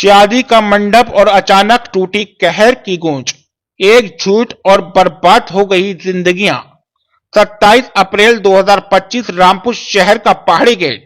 शादी का मंडप और अचानक टूटी कहर की गूंज, एक झूठ और बर्बाद हो गई जिंदगियां। 27 अप्रैल 2025 रामपुर शहर का पहाड़ी गेट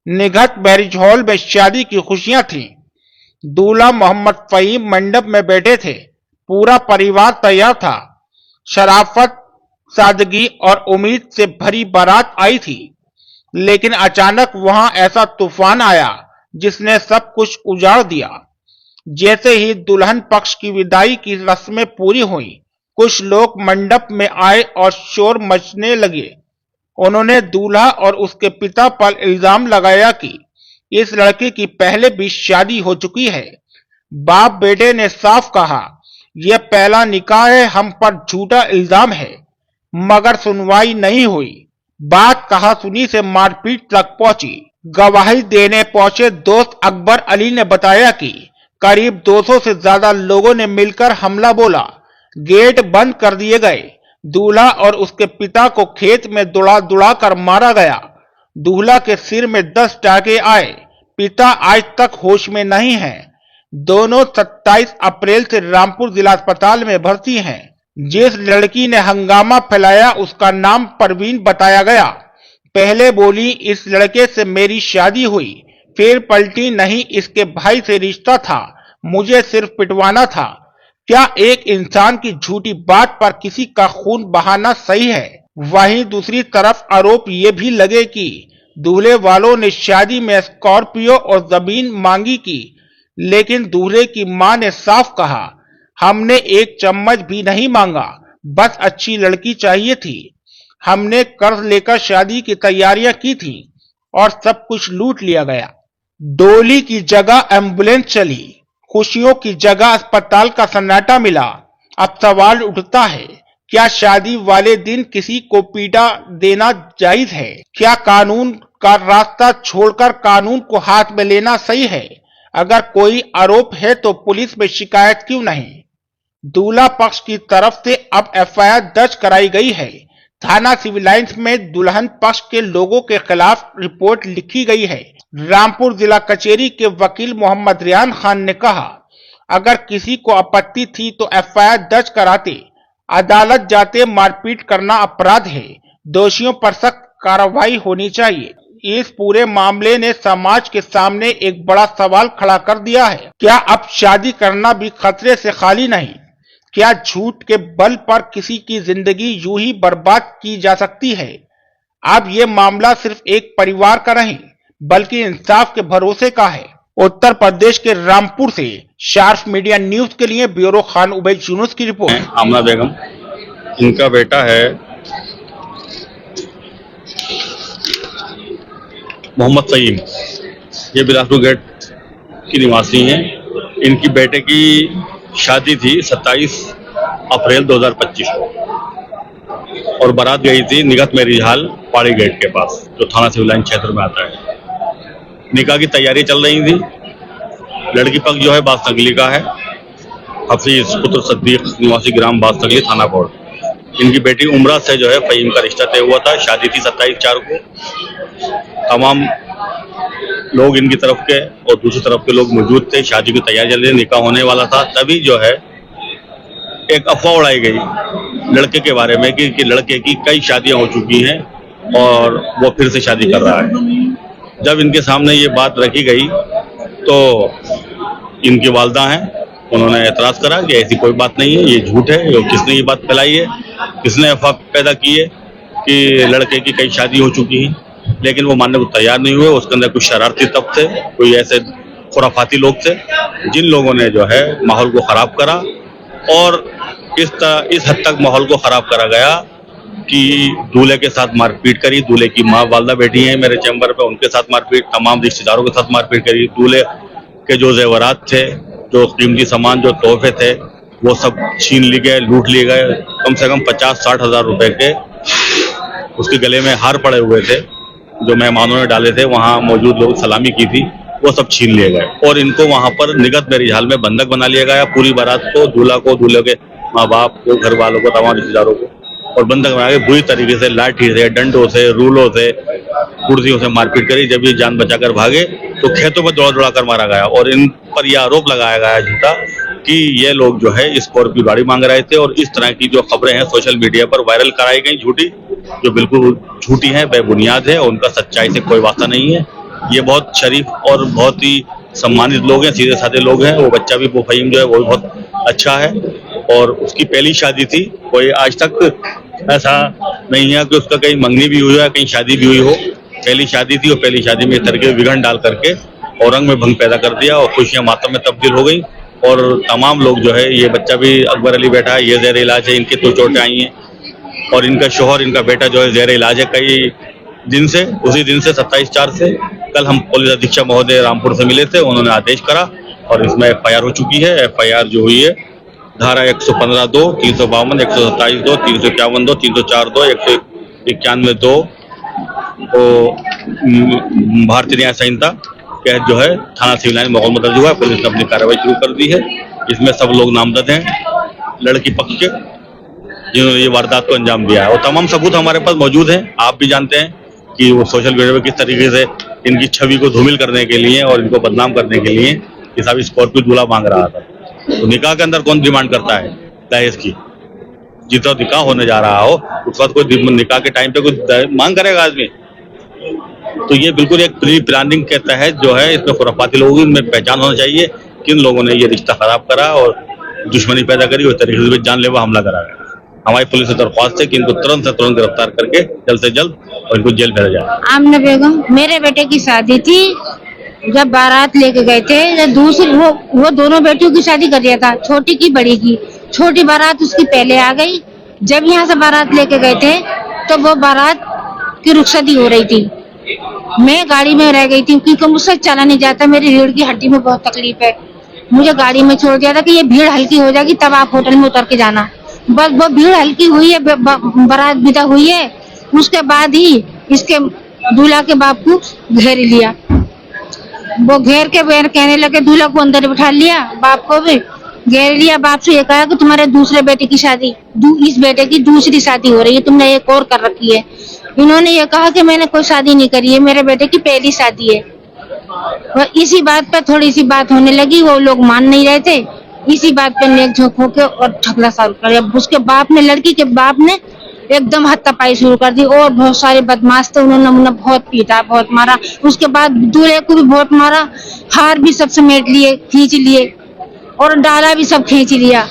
निगहत मैरिज हॉल में शादी की खुशियां थीं। दूल्हा मोहम्मद फहीम मंडप में बैठे थे। पूरा परिवार तैयार था। शराफत, सादगी और उम्मीद से भरी बारात आई थी। लेकिन अचानक वहां ऐसा तूफान आया जिसने सब कुछ उजाड़ दिया। जैसे ही दुल्हन पक्ष की विदाई की रस्में पूरी हुई, कुछ लोग मंडप में आए और शोर मचने लगे। उन्होंने दूल्हा और उसके पिता पर इल्जाम लगाया कि इस लड़के की पहले भी शादी हो चुकी है। बाप बेटे ने साफ कहा, यह पहला निकाह है, हम पर झूठा इल्जाम है। मगर सुनवाई नहीं हुई। बात कहा सुनी से मारपीट तक पहुंची। गवाही देने पहुंचे दोस्त अकबर अली ने बताया कि करीब 200 से ज्यादा लोगों ने मिलकर हमला बोला। गेट बंद कर दिए गए। दूल्हा और उसके पिता को खेत में दुड़ा कर मारा गया। दूल्हा के सिर में 10 टाके आए। पिता आज तक होश में नहीं है। दोनों 27 अप्रैल से रामपुर जिला अस्पताल में भर्ती हैं। जिस लड़की ने हंगामा फैलाया उसका नाम परवीन बताया गया। पहले बोली, इस लड़के से मेरी शादी हुई, फिर पलटी, नहीं इसके भाई से रिश्ता था, मुझे सिर्फ पिटवाना था। क्या एक इंसान की झूठी बात पर किसी का खून बहाना सही है? वहीं दूसरी तरफ आरोप ये भी लगे कि दूल्हे वालों ने शादी में स्कॉर्पियो और जमीन मांगी की, लेकिन दूल्हे की मां ने साफ कहा, हमने एक चम्मच भी नहीं मांगा, बस अच्छी लड़की चाहिए थी। हमने कर्ज लेकर शादी की तैयारियां की थी और सब कुछ लूट लिया गया। डोली की जगह एम्बुलेंस चली, खुशियों की जगह अस्पताल का सन्नाटा मिला। अब सवाल उठता है, क्या शादी वाले दिन किसी को पीटा देना जायज है? क्या कानून का रास्ता छोड़कर कानून को हाथ में लेना सही है? अगर कोई आरोप है तो पुलिस में शिकायत क्यों नहीं? दूल्हा पक्ष की तरफ से अब एफआईआर दर्ज कराई गई है। थाना सिविल लाइंस में दुल्हन पक्ष के लोगों के खिलाफ रिपोर्ट लिखी गई है। रामपुर जिला कचहरी के वकील मोहम्मद रियान खान ने कहा, अगर किसी को आपत्ति थी तो एफआईआर दर्ज कराते, अदालत जाते। मारपीट करना अपराध है। दोषियों पर सख्त कार्रवाई होनी चाहिए। इस पूरे मामले ने समाज के सामने एक बड़ा सवाल खड़ा कर दिया है। क्या अब शादी करना भी खतरे से खाली नहीं? क्या झूठ के बल पर किसी की जिंदगी यूं ही बर्बाद की जा सकती है? अब ये मामला सिर्फ एक परिवार का नहीं, बल्कि इंसाफ के भरोसे का है। उत्तर प्रदेश के रामपुर से शार्प मीडिया न्यूज के लिए ब्यूरो खान उबैद यूनुस की रिपोर्ट। आमना बेगम, इनका बेटा है मोहम्मद फहीम, ये बिलासपुर गेट की निवासी हैं। इनकी बेटे की शादी थी 27 अप्रैल 2025 को और बारात गई थी निगहत मैरिज हॉल पहाड़ी गेट के पास, जो थाना सिविल लाइन क्षेत्र में आता है। निकाह की तैयारी चल रही थी। लड़की पक्ष जो है बासनगली का है, हफीज पुत्र सद्दीक निवासी ग्राम बासनगली थाना कोट। इनकी बेटी उमरा से जो है फहीम का रिश्ता तय हुआ था। शादी थी 27/4 को। तमाम लोग इनकी तरफ के और दूसरी तरफ के लोग मौजूद थे। शादी की तैयारी चल रही, निकाह होने वाला था। तभी जो है एक अफवाह उड़ाई गई लड़के के बारे में कि लड़के की कई शादियां हो चुकी हैं और वो फिर से शादी कर रहा है। जब इनके सामने ये बात रखी गई तो इनकी वालदा हैं, उन्होंने एतराज करा कि ऐसी कोई बात नहीं है, ये झूठ है। किसने ये बात फैलाई है, किसने अफवाह पैदा की है कि लड़के की कई शादी हो चुकी है? लेकिन वो मानने को तैयार नहीं हुए। उसके अंदर कुछ शरारती तत्व थे, कोई ऐसे खुराफाती लोग थे जिन लोगों ने जो है माहौल को खराब करा। और इस हद तक माहौल को खराब करा गया कि दूल्हे के साथ मारपीट करी। दूल्हे की माँ वालदा बैठी हैं मेरे चैम्बर पे, उनके साथ मारपीट, तमाम रिश्तेदारों के साथ मारपीट करी। दूल्हे के जो जेवरात थे, जो कीमती सामान, जो तोहफे थे, वो सब छीन लिए गए, लूट लिए गए। कम से कम 50-60 हजार रुपए के उसके गले में हार पड़े हुए थे जो मेहमानों ने डाले थे। वहां मौजूद लोग सलामी की थी, वो सब छीन लिए गए और इनको वहां पर निगहत मैरिज हॉल में बंधक बना लिया गया। पूरी बारात को, दूल्हा को, दूल्हे के माँ बाप को, घर वालों को, तमाम रिश्तेदारों को और बंधक बना के बुरी तरीके से लाठी से, डंडों से, रूलों से, कुर्सियों से मारपीट करी। जब ये जान बचाकर भागे तो खेतों में दौड़ दौड़ा कर मारा गया और इन पर यह आरोप लगाया गया झूठा कि ये लोग जो है स्कॉर्पियो गाड़ी मांग रहे थे। और इस तरह की जो खबरें हैं सोशल मीडिया पर वायरल कराई गई झूठी, जो बिल्कुल झूठी है, बेबुनियाद है और उनका सच्चाई से कोई वास्ता नहीं है। ये बहुत शरीफ और बहुत ही सम्मानित लोग हैं, सीधे साधे लोग हैं। वो बच्चा भी, वो फहीम जो है, वो भी बहुत अच्छा है और उसकी पहली शादी थी। कोई आज तक ऐसा नहीं है कि उसका कहीं मंगनी भी हुई है, कहीं शादी भी हुई हो। पहली शादी थी और पहली शादी में इस तरह के विघन डाल करके और रंग में भंग पैदा कर दिया और खुशियां मातम में तब्दील हो गई। और तमाम लोग जो है, ये बच्चा भी अकबर अली बैठा है, ये ज़ेर इलाज है, इनके तो चोटें आई हैं और इनका शोहर, इनका बेटा जो है ज़ेर इलाज है कई दिन से। उसी दिन से 27/4 से कल हम पुलिस अधीक्षक महोदय रामपुर से मिले थे, उन्होंने आदेश करा और इसमें FIR हो चुकी है। FIR जो हुई है धारा 115(2), 352, 127(2), 351(2), 304(2), 191(2) तो भारतीय न्याय संहिता के जो है थाना सिविल लाइन मुकदमा दर्ज हुआ है। पुलिस ने अपनी कार्रवाई शुरू कर दी है। इसमें सब लोग नामजद हैं लड़की पक्ष के, जिन्होंने ये वारदात को अंजाम दिया है और तमाम सबूत हमारे पास मौजूद हैं। आप भी जानते हैं कि वो सोशल मीडिया पर किस तरीके से इनकी छवि को धूमिल करने के लिए और इनको बदनाम करने के लिए ये सब स्कॉर्पियो दूल्हा मांग रहा था। तो निकाह के अंदर कौन डिमांड करता है दहेज की? जितना निकाह होने जा रहा हो उस वक्त कोई निकाह के टाइम पे कोई मांग करेगा आदमी? तो ये बिल्कुल एक प्री प्लानिंग के तहत जो है, इसमें खुराफाती लोगों में पहचान होना चाहिए किन लोगों ने ये रिश्ता खराब करा और दुश्मनी पैदा करी और तरीके से जानलेवा हमला करा गया। हमारी पुलिस से दरख्वास्त है कि इनको तुरंत से तुरंत गिरफ्तार करके जल्द से जल्द और इनको जेल भेजा जाए। आमना बेगम, मेरे बेटे की शादी थी। जब बारात लेके गए थे, दूसरी वो दोनों बेटियों की शादी कर दिया था, छोटी की बड़ी की। छोटी बारात उसकी पहले आ गई। जब यहाँ से बारात लेके गए थे तो वो बारात की रुखसती हो रही थी। मैं गाड़ी में रह गई थी क्योंकि मुझसे चला नहीं जाता, मेरी रीढ़ की हड्डी में बहुत तकलीफ है। मुझे गाड़ी में छोड़ दिया था कि ये भीड़ हल्की हो जाएगी तब आप होटल में उतर के जाना। बस वो भीड़ हल्की हुई है, बारात विदा हुई है, उसके बाद ही इसके दूल्हा के बाप को घेर लिया। वो घेर के कहने लगे, दूल्हा को अंदर बिठा लिया, बाप को भी घेर लिया। बाप से ये कहा कि तुम्हारे दूसरे बेटे की शादी, इस बेटे की दूसरी शादी हो रही है, तुमने एक और कर रखी है। इन्होंने ये कहा कि मैंने कोई शादी नहीं करी है, मेरे बेटे की पहली शादी है। और इसी बात पर थोड़ी सी बात होने लगी, वो लोग मान नहीं रहे थे। इसी बात पे नेक झोंक होके और झगड़ा शुरू कर दिया। उसके बाप ने, लड़की के बाप ने एकदम हाथापाई शुरू कर दी और बहुत सारे बदमाश थे, उन्होंने मुझे बहुत पीटा, बहुत मारा। उसके बाद दूल्हे को भी बहुत मारा, हार भी सब समेट लिए, खींच लिए और डाला भी सब खींच लिया।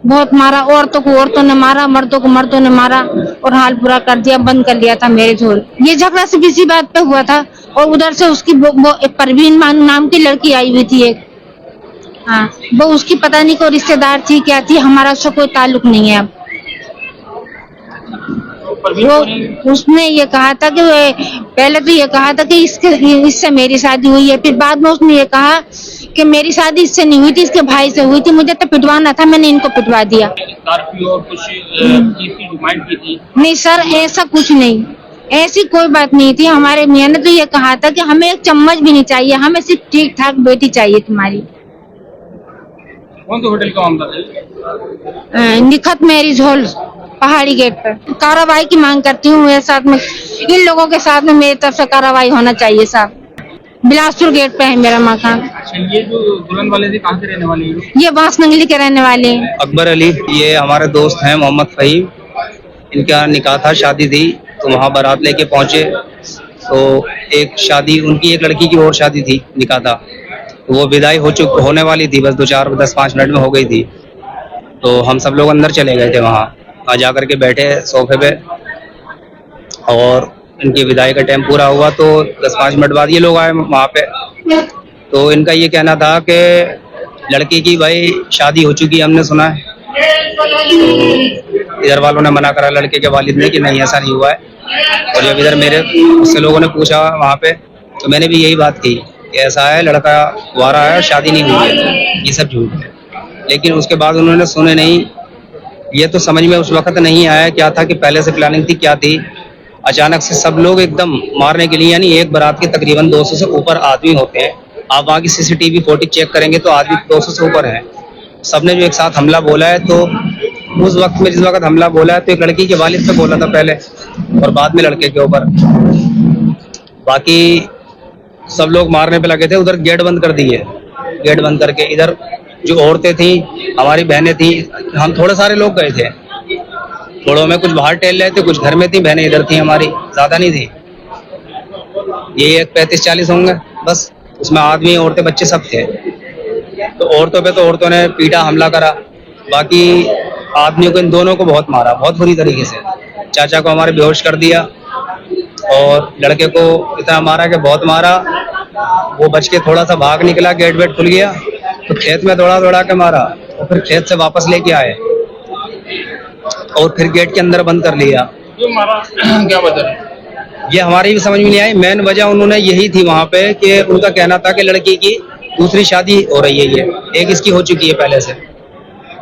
बहुत मारा, औरतों को औरतों ने मारा, मर्दों को मर्दों ने मारा और हाल पूरा कर दिया, बंद कर लिया था मेरे झोल। ये झगड़ा सिर्फ इसी बात पे हुआ था। और उधर से उसकी वो एक परवीन नाम की लड़की आई हुई थी एक, हाँ, वो उसकी पता नहीं कोई रिश्तेदार थी क्या थी, हमारा उससे कोई ताल्लुक नहीं है। अब वो उसने ये कहा था कि पहले तो ये कहा था कि इससे मेरी शादी हुई है, फिर बाद में उसने ये कहा कि मेरी शादी इससे नहीं हुई थी, इसके भाई से हुई थी, मुझे तो पिटवाना था, मैंने इनको पिटवा दिया। और कुछ चीज की डिमांड की थी? नहीं सर, ऐसा कुछ नहीं, ऐसी कोई बात नहीं थी। हमारे मियां ने तो ये कहा था कि हमें एक चम्मच भी नहीं चाहिए, हमें सिर्फ ठीक ठाक बेटी चाहिए तुम्हारी। कौन से होटल का मामला है? निखत मैरिज हॉल पहाड़ी गेट पर। कार्रवाई की मांग करती हूँ मेरे साथ में, इन लोगों के साथ में मेरी तरफ से कार्रवाई होना चाहिए साहब। बिलासपुर गेट पे है मेरा मकान। अच्छा, ये जो दुल्हन वाले थे कहाँ के रहने वाले हैं? ये बांसनगली के रहने वाले हैं। अकबर अली, ये हमारे दोस्त हैं, मोहम्मद फहीम। इनका निकाह था, शादी थी, तो वहाँ बारात लेके पहुंचे तो एक शादी, उनकी एक लड़की की और शादी थी, निकाह था। तो वो विदाई होने वाली थी, बस 10-5 मिनट में हो गई थी। तो हम सब लोग अंदर चले गए थे, वहाँ जा करके बैठे सोफे पे और इनकी विदाई का टाइम पूरा हुआ तो 10-5 मिनट बाद ये लोग आए वहाँ पे। तो इनका ये कहना था कि लड़की की भाई शादी हो चुकी है, हमने सुना है। तो इधर वालों ने मना करा, लड़के के वालिद ने, कि नहीं ऐसा नहीं हुआ है। और जब इधर मेरे उससे लोगों ने पूछा वहाँ पे, तो मैंने भी यही बात की कि ऐसा है, लड़का कुंवारा है, शादी नहीं हुई है, ये सब झूठ है। लेकिन उसके बाद उन्होंने सुने नहीं। ये तो समझ में उस वक्त नहीं आया क्या था, कि पहले से प्लानिंग थी क्या थी। अचानक से सब लोग एकदम मारने के लिए, यानी एक बारात के तकरीबन 200 से ऊपर आदमी होते हैं। आप वहाँ की CCTV फुटेज चेक करेंगे तो आदमी 200 से ऊपर है। सबने जो एक साथ हमला बोला है, तो उस वक्त में जिस वक्त हमला बोला है तो एक लड़की के वालिद पे बोला था पहले और बाद में लड़के के ऊपर। बाकी सब लोग मारने पे लगे थे। उधर गेट बंद कर दिए, गेट बंद करके इधर जो औरतें थी, हमारी बहनें थी, हम थोड़े सारे लोग गए थे। थोड़ों में कुछ बाहर टहल रहे थे, कुछ घर में थी, बहनें इधर थी, हमारी ज्यादा नहीं थी। ये एक 35-40 होंगे बस। उसमें आदमी, औरतें, बच्चे सब थे। तो औरतों पे तो औरतों ने पीटा, हमला करा। बाकी आदमियों को, इन दोनों को बहुत मारा, बहुत बुरी तरीके से। चाचा को हमारे बेहोश कर दिया और लड़के को इतना मारा कि बहुत मारा। वो बच के थोड़ा सा भाग निकला, गेट वेट खुल गया तो खेत में दौड़ा दौड़ा के मारा और फिर खेत से वापस लेके आए और फिर गेट के अंदर बंद कर लिया। क्यों मारा, क्या वजह है? ये हमारी भी समझ में नहीं आई। मेन वजह उन्होंने यही थी वहां पे कि उनका कहना था कि लड़की की दूसरी शादी हो रही है, ये एक इसकी हो चुकी है पहले से,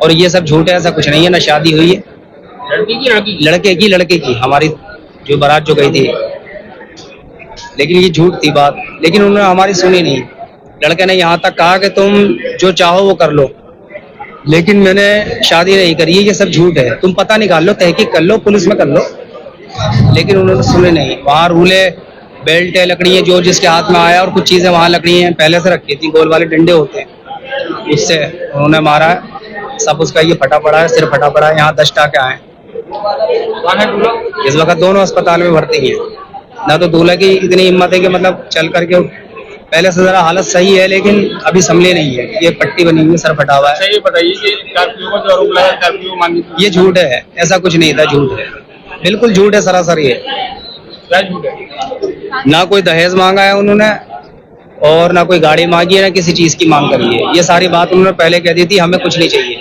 और ये सब झूठ है, ऐसा कुछ नहीं है, ना शादी हुई है। लड़की की लड़के की हमारी जो बारात जो गई थी, लेकिन ये झूठ थी बात। लेकिन उन्होंने हमारी सुनी नहीं। लड़के ने यहाँ तक कहा कि तुम जो चाहो वो कर लो, लेकिन मैंने शादी नहीं करी है, ये सब झूठ है, तुम पता निकाल लो, तहकीक कर लो, पुलिस में कर लो। लेकिन उन्होंने सुने नहीं। वहाँ रूले, बेल्ट है, लकड़ी है, जो जिसके हाथ में आया, और कुछ चीजें वहाँ लकड़ी हैं पहले से रखी थी, गोल वाले डंडे होते हैं, उससे उन्होंने मारा है। सब उसका ये फटा पड़ा है, सिर फटा पड़ा है, यहाँ 10 टाके आए। इस वक्त दोनों अस्पताल में भर्ती हैं। ना तो दूल्हा की इतनी हिम्मत है कि मतलब चल करके, पहले से जरा हालत सही है लेकिन अभी संभले नहीं है, ये पट्टी बनी हुई है, सर फटा हुआ है। अच्छा ये बताइए कि कर्फ्यू का जो आरोप लगा, कर्फ्यू मांगी, ये झूठ है, ऐसा कुछ नहीं था, झूठ है, बिल्कुल झूठ है, सरासर ये। क्या झूठ है? ना कोई दहेज मांगा है उन्होंने और ना कोई गाड़ी मांगी है, ना किसी चीज की मांग करी है। ये सारी बात उन्होंने पहले कह दी थी, हमें कुछ नहीं चाहिए।